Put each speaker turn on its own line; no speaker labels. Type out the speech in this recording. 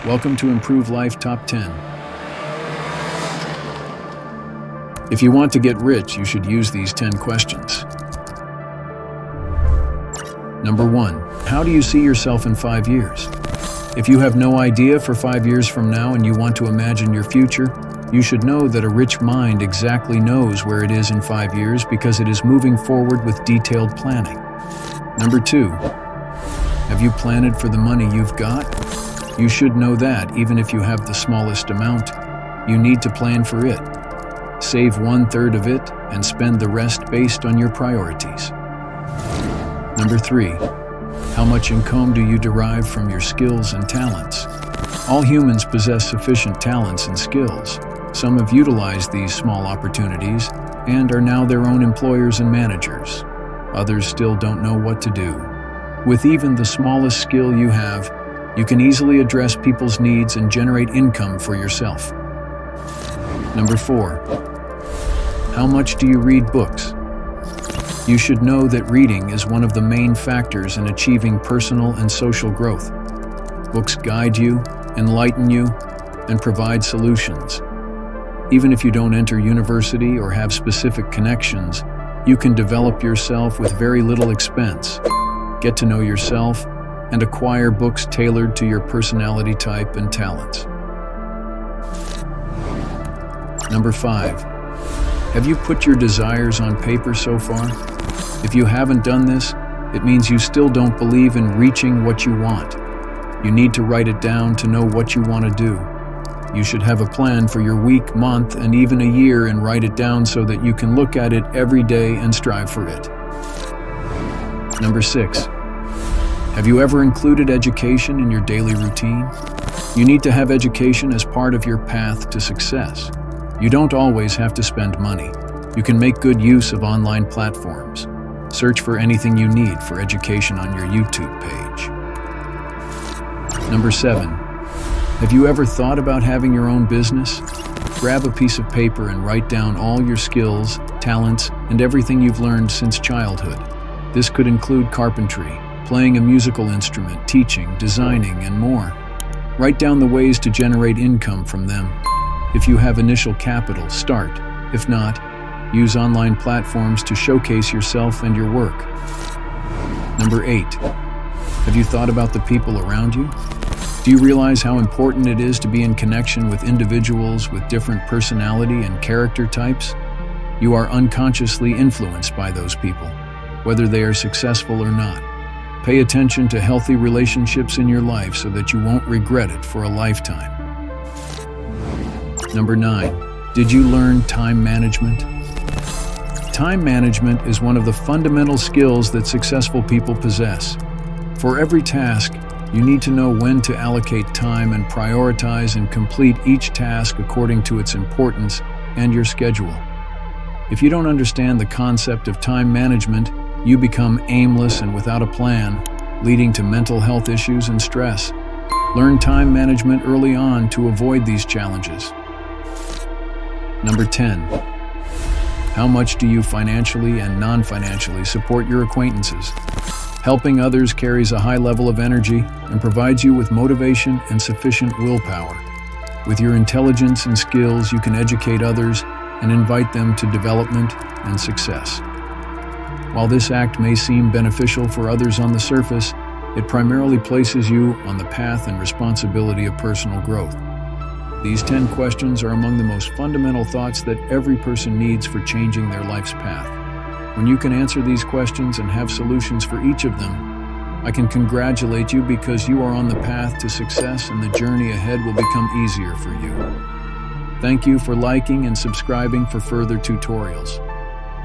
Welcome to Improve Life Top 10. If you want to get rich, you should use these 10 questions. Number 1. How do you see yourself in 5 years? If you have no idea for 5 years from now and you want to imagine your future, you should know that a rich mind exactly knows where it is in 5 years because it is moving forward with detailed planning. Number 2. Have you planned for the money you've got? You should know that even if you have the smallest amount, you need to plan for it. Save 1/3 of it and spend the rest based on your priorities. Number 3. How much income do you derive from your skills and talents? All humans possess sufficient talents and skills. Some have utilized these small opportunities and are now their own employers and managers. Others still don't know what to do. With even the smallest skill you have, you can easily address people's needs and generate income for yourself. Number 4. How much do you read books? You should know that reading is one of the main factors in achieving personal and social growth. Books guide you, enlighten you, and provide solutions. Even if you don't enter university or have specific connections, you can develop yourself with very little expense. Get to know yourself and acquire books tailored to your personality type and talents. Number 5. Have you put your desires on paper so far? If you haven't done this, it means you still don't believe in reaching what you want. You need to write it down to know what you want to do. You should have a plan for your week, month, and even a year and write it down so that you can look at it every day and strive for it. Number 6. Have you ever included education in your daily routine? You need to have education as part of your path to success. You don't always have to spend money. You can make good use of online platforms. Search for anything you need for education on your YouTube page. Number 7. Have you ever thought about having your own business? Grab a piece of paper and write down all your skills, talents, and everything you've learned since childhood. This could include carpentry, playing a musical instrument, teaching, designing, and more. Write down the ways to generate income from them. If you have initial capital, start. If not, use online platforms to showcase yourself and your work. Number 8. Have you thought about the people around you? Do you realize how important it is to be in connection with individuals with different personality and character types? You are unconsciously influenced by those people, whether they are successful or not. Pay attention to healthy relationships in your life so that you won't regret it for a lifetime. Number 9. Did you learn time management? Time management is one of the fundamental skills that successful people possess. For every task, you need to know when to allocate time and prioritize and complete each task according to its importance and your schedule. If you don't understand the concept of time management, you become aimless and without a plan, leading to mental health issues and stress. Learn time management early on to avoid these challenges. Number 10. How much do you financially and non-financially support your acquaintances? Helping others carries a high level of energy and provides you with motivation and sufficient willpower. With your intelligence and skills, you can educate others and invite them to development and success. While this act may seem beneficial for others on the surface, it primarily places you on the path and responsibility of personal growth. These 10 questions are among the most fundamental thoughts that every person needs for changing their life's path. When you can answer these questions and have solutions for each of them, I can congratulate you because you are on the path to success and the journey ahead will become easier for you. Thank you for liking and subscribing for further tutorials.